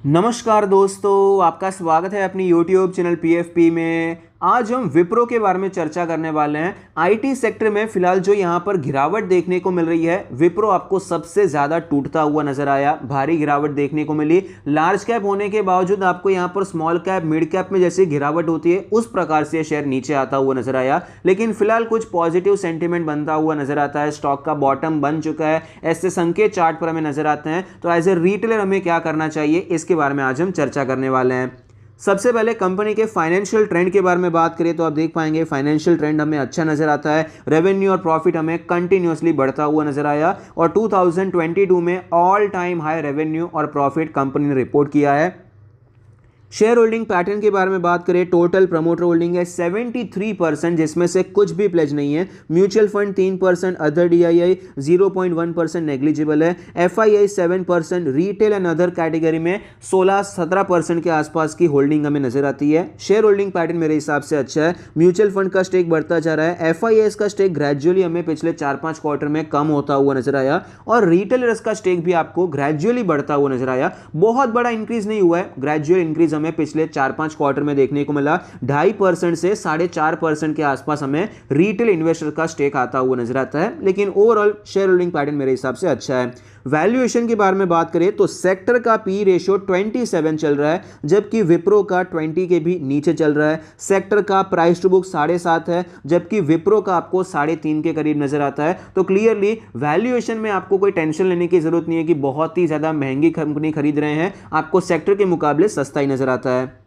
नमस्कार दोस्तों, आपका स्वागत है अपनी YouTube चैनल PFP में। आज हम विप्रो के बारे में चर्चा करने वाले हैं। आईटी सेक्टर में फिलहाल जो यहाँ पर गिरावट देखने को मिल रही है, विप्रो आपको सबसे ज़्यादा टूटता हुआ नजर आया। भारी गिरावट देखने को मिली। लार्ज कैप होने के बावजूद आपको यहाँ पर स्मॉल कैप मिड कैप में जैसी गिरावट होती है उस प्रकार से शेयर नीचे आता हुआ नजर आया। लेकिन फिलहाल कुछ पॉजिटिव सेंटिमेंट बनता हुआ नजर आता है। स्टॉक का बॉटम बन चुका है, ऐसे संकेत चार्ट पर हमें नजर आते हैं। तो एज ए रिटेलर हमें क्या करना चाहिए, इसके बारे में आज हम चर्चा करने वाले हैं। सबसे पहले कंपनी के फाइनेंशियल ट्रेंड के बारे में बात करें तो आप देख पाएंगे फाइनेंशियल ट्रेंड हमें अच्छा नजर आता है। रेवेन्यू और प्रॉफिट हमें कंटिन्यूअसली बढ़ता हुआ नजर आया और 2022 में ऑल टाइम हाई रेवेन्यू और प्रॉफिट कंपनी ने रिपोर्ट किया है। शेयर होल्डिंग पैटर्न के बारे में बात करें, टोटल प्रमोटर होल्डिंग है 73%, जिसमें से कुछ भी प्लेज नहीं है। Mutual fund 3%, other DII 0.1% negligible है। FII 7%, retail and other category में 16-17% के आसपास की होल्डिंग हमें नजर आती है। शेयर होल्डिंग पैटर्न मेरे हिसाब से अच्छा है। म्यूचुअल फंड का स्टेक बढ़ता जा रहा है। एफआईआई का स्टेक ग्रेजुअली हमें पिछले 4-5 क्वार्टर में कम होता हुआ नजर आया और रिटेलर्स का स्टेक भी आपको ग्रेजुअली बढ़ता हुआ नजर आया। बहुत बड़ा इंक्रीज नहीं हुआ है, ग्रेजुअल इंक्रीज हमें पिछले 4-5 क्वार्टर में देखने को मिला। 2.5% से 4.5% के आसपास हमें रिटेल इन्वेस्टर का स्टेक आता हुआ नजर आता है। लेकिन ओवरऑल शेयर होल्डिंग पैटर्न मेरे हिसाब से अच्छा है। वैल्यूएशन के बारे में बात करें तो सेक्टर का पी रेशियो 27 चल रहा है, जबकि विप्रो का 20 के भी नीचे चल रहा है। सेक्टर का प्राइस टू बुक 7.5 है, जबकि विप्रो का आपको 3.5 के करीब नजर आता है। तो क्लियरली वैल्यूएशन में आपको कोई टेंशन लेने की जरूरत नहीं है कि बहुत ही ज्यादा महंगी कंपनी खरीद रहे हैं। आपको सेक्टर के मुकाबले सस्ता ही नजर आता है।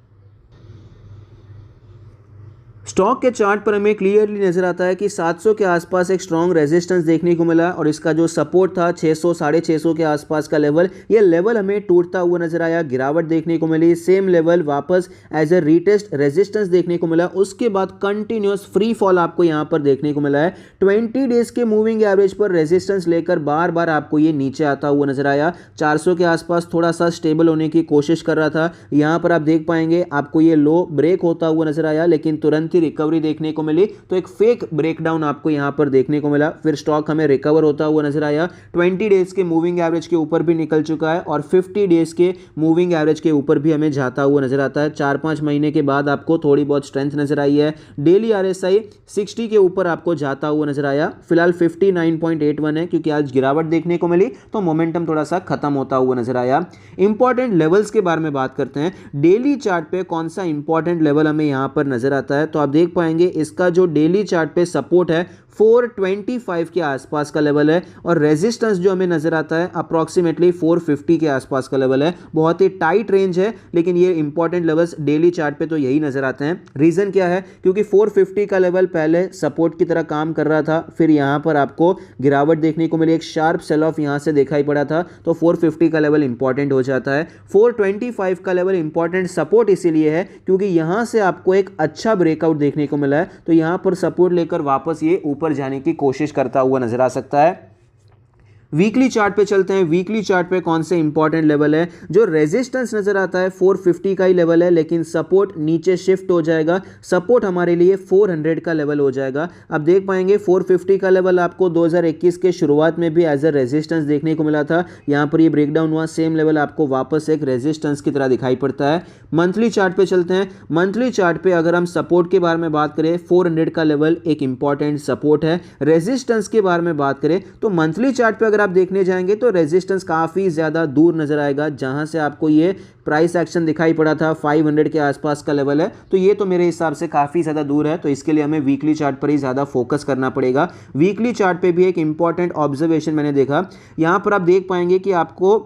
स्टॉक के चार्ट पर हमें क्लियरली नजर आता है कि 700 के आसपास एक स्ट्रॉन्ग रेजिस्टेंस देखने को मिला और इसका जो सपोर्ट था 600 650 के आसपास का लेवल, ये लेवल हमें टूटता हुआ नजर आया। गिरावट देखने को मिली, सेम लेवल वापस एज ए रीटेस्ट रेजिस्टेंस देखने को मिला। उसके बाद कंटिन्यूअस फ्री फॉल आपको यहां पर देखने को मिला है। 20 डेज के मूविंग एवरेज पर रेजिस्टेंस लेकर बार बार आपको ये नीचे आता हुआ नजर आया। 400 के आसपास थोड़ा सा स्टेबल होने की कोशिश कर रहा था। यहां पर आप देख पाएंगे आपको ये लो ब्रेक होता हुआ नजर आया, लेकिन तुरंत रिकवरी देखने को मिली। तो एक फेक ब्रेकडाउन आपको यहां पर देखने को मिला। फिर स्टॉक हमें रिकवर होता हुआ नजर आया। 20 डेज के मूविंग एवरेज के ऊपर भी निकल चुका है और 50 डेज के मूविंग एवरेज के ऊपर भी हमें जाता हुआ नजर आता है। 4-5 महीने के बाद आपको थोड़ी बहुत स्ट्रेंथ नजर आई है। डेली आरएसआई 60 के ऊपर आपको जाता हुआ नजर आया। फिलहाल 59.81 है, क्योंकि आज गिरावट देखने को मिली तो मोमेंटम थोड़ा सा खत्म होता हुआ नजर आया। इंपॉर्टेंट लेवल्स के बारे में बात करते हैं। डेली चार्ट पे कौन सा इंपॉर्टेंट लेवल हमें यहां पर नजर आता है, तो आप देख पाएंगे इसका जो डेली चार्ट पे सपोर्ट है 425 के आसपास का लेवल है और रेजिस्टेंस जो हमें नजर आता है अप्रॉक्सीमेटली 450 के आसपास का लेवल है। बहुत ही टाइट रेंज है, लेकिन ये इंपॉर्टेंट लेवल्स डेली चार्ट पे तो यही नजर आते हैं। रीजन क्या है, क्योंकि 450 का लेवल पहले सपोर्ट की तरह काम कर रहा था, फिर यहां पर आपको गिरावट देखने को मिली, एक शार्प सेल ऑफ यहां से दिखाई पड़ा था, तो 450 का लेवल इंपॉर्टेंट हो जाता है। 425 का लेवल इंपॉर्टेंट सपोर्ट इसीलिए है क्योंकि यहां से आपको एक अच्छा ब्रेकआउट देखने को मिला है, तो यहां पर सपोर्ट लेकर वापस ये ऊपर जाने की कोशिश करता हुआ नजर आ सकता है। वीकली चार्ट पे चलते हैं। वीकली चार्ट पे कौन से इंपॉर्टेंट लेवल है, जो रेजिस्टेंस नजर आता है 450 का ही लेवल है, लेकिन सपोर्ट नीचे शिफ्ट हो जाएगा। सपोर्ट हमारे लिए 400 का लेवल हो जाएगा। आप देख पाएंगे 450 का लेवल आपको 2021 के शुरुआत में भी एज ए रेजिस्टेंस देखने को मिला था। यहां पर ये ब्रेकडाउन हुआ, सेम लेवल आपको वापस एक रेजिस्टेंस की तरह दिखाई पड़ता है। मंथली चार्ट पे चलते हैं। मंथली चार्ट पे अगर हम सपोर्ट के बारे में बात करें, 400 का लेवल एक इंपॉर्टेंट सपोर्ट है। रेजिस्टेंस के बारे में बात करें तो मंथली चार्ट पे अगर आप देखने जाएंगे तो रेजिस्टेंस काफी ज्यादा दूर नजर आएगा, जहां से आपको ये प्राइस एक्शन दिखाई पड़ा था 500 के आसपास का लेवल है। तो ये तो मेरे हिसाब से काफी ज्यादा दूर है, तो इसके लिए हमें वीकली चार्ट पर ही ज्यादा फोकस करना पड़ेगा। वीकली चार्ट पे भी एक इंपॉर्टेंट ऑब्जर्वेशन मैंने देखा, यहां पर आप देख पाएंगे कि आपको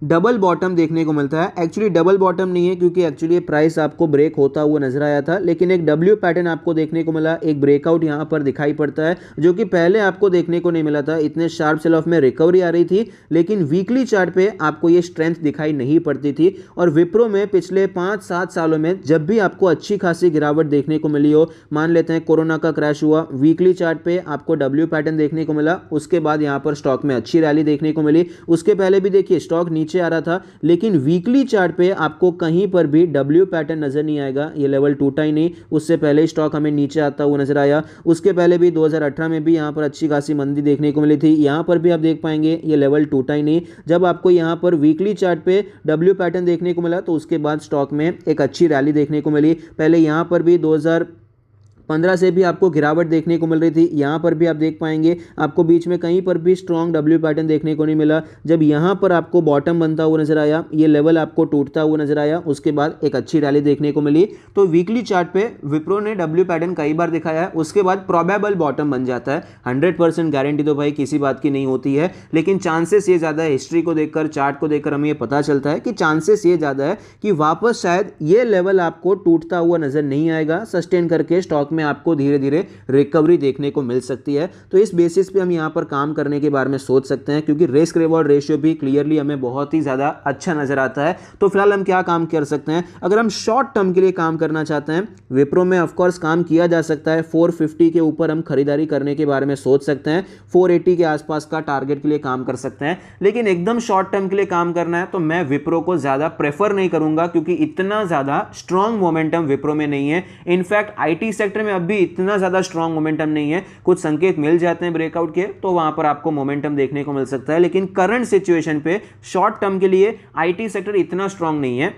डबल बॉटम देखने को मिलता है। एक्चुअली डबल बॉटम नहीं है, क्योंकि एक्चुअली प्राइस आपको ब्रेक होता हुआ नजर आया था, लेकिन एक डब्ल्यू पैटर्न आपको देखने को मिला, एक ब्रेकआउट यहां पर दिखाई पड़ता है, जो कि पहले आपको देखने को नहीं मिला था। इतने शार्प सेल ऑफ में रिकवरी आ रही थी, लेकिन वीकली चार्ट पे आपको ये स्ट्रेंथ दिखाई नहीं पड़ती थी। और विप्रो में पिछले 5-7 सालों में जब भी आपको अच्छी खासी गिरावट देखने को मिली हो, मान लेते हैं कोरोना का क्रैश हुआ, वीकली चार्ट पे आपको डब्ल्यू पैटर्न देखने को मिला, उसके बाद यहां पर स्टॉक में अच्छी रैली देखने को मिली। उसके पहले भी देखिए स्टॉक नीचे आ रहा था, लेकिन वीकली चार्ट पे आपको कहीं पर भी डब्ल्यू पैटर्न नजर नहीं आएगा। ये लेवल टूटा ही नहीं, उससे पहले स्टॉक हमें नीचे आता हुआ नजर आया। उसके पहले भी 2018 में भी यहाँ पर अच्छी खासी मंदी देखने को मिली थी। यहाँ पर भी आप देख पाएंगे ये लेवल टूटा ही नहीं। जब आपको यहाँ पर वीकली चार्ट पे डब्ल्यू पैटर्न देखने को मिला तो उसके बाद स्टॉक में एक अच्छी रैली देखने को मिली। पहले यहाँ पर भी 2015 से भी आपको गिरावट देखने को मिल रही थी। यहाँ पर भी आप देख पाएंगे आपको बीच में कहीं पर भी स्ट्रॉन्ग डब्ल्यू पैटर्न देखने को नहीं मिला। जब यहाँ पर आपको बॉटम बनता हुआ नजर आया, ये लेवल आपको टूटता हुआ नजर आया, उसके बाद एक अच्छी रैली देखने को मिली। तो वीकली चार्ट पे विप्रो ने डब्ल्यू पैटर्न कई बार दिखाया है, उसके बाद प्रोबेबल बॉटम बन जाता है। 100% गारंटी तो भाई किसी बात की नहीं होती है, लेकिन चांसेस ये ज़्यादा है, हिस्ट्री को देखकर, चार्ट को देखकर हमें ये पता चलता है कि चांसेस ये ज़्यादा है कि वापस शायद ये लेवल आपको टूटता हुआ नजर नहीं आएगा। सस्टेन करके स्टॉक में आपको धीरे धीरे रिकवरी देखने को मिल सकती है। तो इस बेसिस पे हम यहाँ पर काम करने के बारे में सोच सकते हैं, क्योंकि रिस्क रिवॉर्ड रेशियो भी क्लियरली हमें बहुत ही ज़्यादा अच्छा नजर आता है। तो फिलहाल हम क्या काम कर सकते हैं, अगर हम शॉर्ट टर्म के लिए काम करना चाहते हैं, विप्रो में ऑफकोर्स काम किया जा सकता है। 450 के ऊपर हम खरीदारी करने के बारे में सोच सकते हैं, 480 के आसपास का टारगेट के लिए काम कर सकते हैं। लेकिन एकदम शॉर्ट टर्म के लिए काम करना है तो मैं विप्रो को ज़्यादा प्रेफर नहीं करूंगा, क्योंकि इतना ज़्यादा स्ट्रॉन्ग मोमेंटम विप्रो में नहीं है। इनफैक्ट आईटी सेक्टर में अभी इतना ज़्यादा स्ट्रॉन्ग मोमेंटम नहीं है। कुछ संकेत मिल जाते हैं ब्रेकआउट के, तो वहां पर आपको मोमेंटम देखने को मिल सकता है, लेकिन करंट सिचुएशन पे शॉर्ट टर्म के लिए आईटी सेक्टर इतना स्ट्रॉन्ग नहीं है।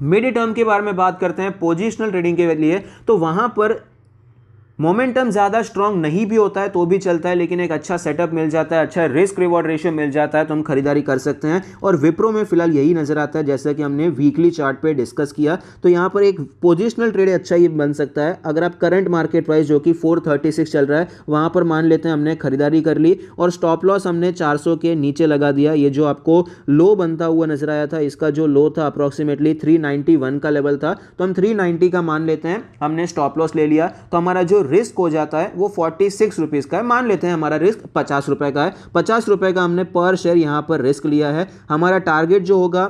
मिड टर्म के बारे में बात करते हैं, पोजिशनल ट्रेडिंग के लिए, तो वहां पर मोमेंटम ज़्यादा स्ट्रॉन्ग नहीं भी होता है तो भी चलता है, लेकिन एक अच्छा सेटअप मिल जाता है, अच्छा रिस्क रिवॉर्ड रेशियो मिल जाता है तो हम खरीदारी कर सकते हैं। और विप्रो में फिलहाल यही नजर आता है, जैसा कि हमने वीकली चार्ट पे डिस्कस किया। तो यहाँ पर एक पोजिशनल ट्रेड अच्छा ये बन सकता है। अगर आप करंट मार्केट प्राइस जो कि 436 चल रहा है, वहाँ पर मान लेते हैं हमने खरीदारी कर ली और स्टॉप लॉस हमने 400 के नीचे लगा दिया। ये जो आपको लो बनता हुआ नजर आया था, इसका जो लो था अप्रॉक्सीमेटली 391 का लेवल था, तो हम 390 का मान लेते हैं, हमने स्टॉप लॉस ले लिया। तो हमारा जो रिस्क हो जाता है वो 46 रुपीज का है। मान लेते हैं हमारा रिस्क 50 रुपए का है, 50 रुपए का हमने पर शेयर यहां पर रिस्क लिया है। हमारा टारगेट जो होगा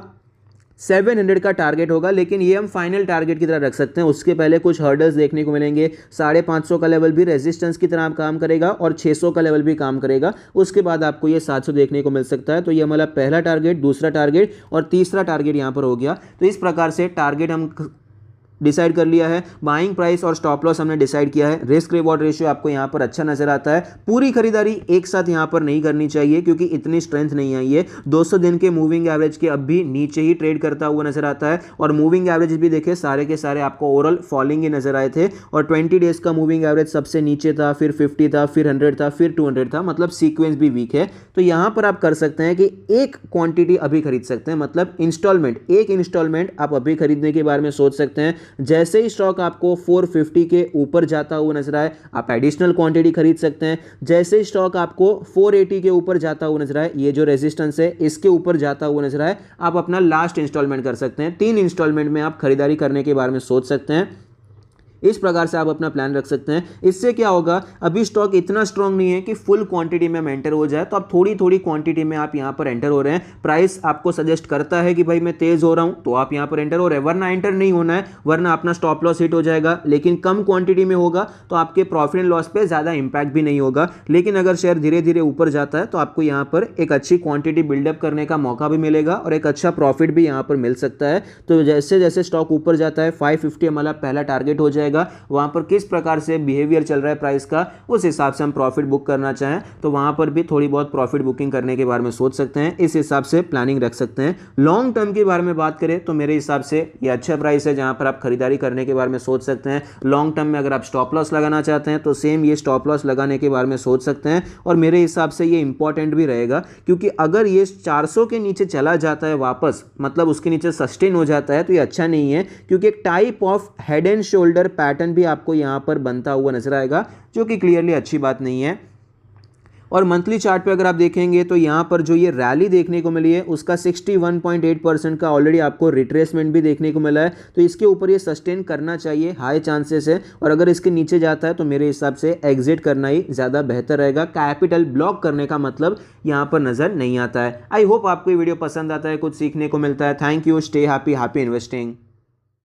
700 का टारगेट होगा, लेकिन ये हम फाइनल टारगेट की तरह रख सकते हैं। उसके पहले कुछ हर्डल्स देखने को मिलेंगे। 550 का लेवल भी रेजिस्टेंस की तरह काम करेगा और 600 का लेवल भी काम करेगा। उसके बाद आपको ये 700 देखने को मिल सकता है। तो ये हमारा पहला टारगेट, दूसरा टारगेट और तीसरा टारगेट यहां पर हो गया। तो इस प्रकार से टारगेट हम डिसाइड कर लिया है, बाइंग प्राइस और स्टॉप लॉस हमने डिसाइड किया है, रिस्क रिवॉर्ड रेशियो आपको यहां पर अच्छा नजर आता है। पूरी खरीदारी एक साथ यहां पर नहीं करनी चाहिए, क्योंकि इतनी स्ट्रेंथ नहीं आई है। 200 दिन के मूविंग एवरेज के अब भी नीचे ही ट्रेड करता हुआ नजर आता है, और मूविंग एवरेज भी देखे सारे के सारे आपको ओवरऑल फॉलिंग ही नजर आए थे। और 20 डेज का मूविंग एवरेज सबसे नीचे था, फिर 50 था, फिर 100 था, फिर 200 था, मतलब सीक्वेंस भी वीक है। तो यहां पर आप कर सकते हैं कि एक क्वांटिटी अभी खरीद सकते हैं, मतलब इंस्टॉलमेंट, एक इंस्टॉलमेंट आप अभी खरीदने के बारे में सोच सकते हैं। जैसे ही स्टॉक आपको 450 के ऊपर जाता हुआ नजर आए, आप एडिशनल क्वांटिटी खरीद सकते हैं। जैसे ही स्टॉक आपको 480 के ऊपर जाता हुआ नजर आए, ये जो रेजिस्टेंस है इसके ऊपर जाता हुआ नजर आए, आप अपना लास्ट इंस्टॉलमेंट कर सकते हैं। 3 इंस्टॉलमेंट में आप खरीदारी करने के बारे में सोच सकते हैं। इस प्रकार से आप अपना प्लान रख सकते हैं। इससे क्या होगा, अभी स्टॉक इतना स्ट्रांग नहीं है कि फुल क्वांटिटी में एंटर हो जाए, तो आप थोड़ी थोड़ी क्वांटिटी में आप यहां पर एंटर हो रहे हैं। प्राइस आपको सजेस्ट करता है कि भाई मैं तेज हो रहा हूं, तो आप यहां पर एंटर हो रहे हैं, वरना एंटर नहीं होना है, वरना अपना स्टॉप लॉस हिट हो जाएगा। लेकिन कम क्वांटिटी में होगा तो आपके प्रॉफिट एंड लॉस पे ज्यादा इंपैक्ट भी नहीं होगा। लेकिन अगर शेयर धीरे धीरे ऊपर जाता है तो आपको यहां पर एक अच्छी क्वांटिटी बिल्डअप करने का मौका भी मिलेगा और एक अच्छा प्रॉफिट भी यहां पर मिल सकता है। तो जैसे जैसे स्टॉक ऊपर जाता है, 550 हमारा पहला टारगेट हो जाएगा। वहां पर किस प्रकार से बिहेवियर चल रहा है प्राइस का, उस हिसाब से हम प्रॉफिट बुक करना चाहें तो वहां पर भी थोड़ी बहुत प्रॉफिट बुकिंग करने के बारे में सोच सकते हैं। इस हिसाब से प्लानिंग रख सकते हैं। लॉन्ग टर्म के बारे में बात करें तो मेरे हिसाब से ये अच्छा प्राइस है जहां पर आप खरीदारी करने के बारे में सोच सकते हैं। लॉन्ग टर्म में अगर आप स्टॉप लॉस लगाना चाहते हैं तो सेम ये स्टॉप लॉस लगाने के बारे में सोच सकते हैं। और मेरे हिसाब से ये इंपॉर्टेंट भी रहेगा, क्योंकि अगर ये 400 के नीचे चला जाता है वापस, मतलब उसके नीचे सस्टेन हो जाता है, तो ये अच्छा नहीं है, क्योंकि एक type of head and shoulder pattern भी आपको यहां पर बनता हुआ नजर आएगा, जो कि क्लियरली अच्छी बात नहीं है। और मंथली चार्ट पे अगर आप देखेंगे तो यहाँ पर जो ये रैली देखने को मिली है उसका 61.8% का ऑलरेडी आपको रिट्रेसमेंट भी देखने को मिला है। तो इसके ऊपर ये सस्टेन करना चाहिए, हाई चांसेस है। और अगर इसके नीचे जाता है तो मेरे हिसाब से एग्जिट करना ही ज़्यादा बेहतर रहेगा। कैपिटल ब्लॉक करने का मतलब यहाँ पर नज़र नहीं आता है। आई होप आपको ये वीडियो पसंद आता है, कुछ सीखने को मिलता है। Thank you, stay happy, happy investing.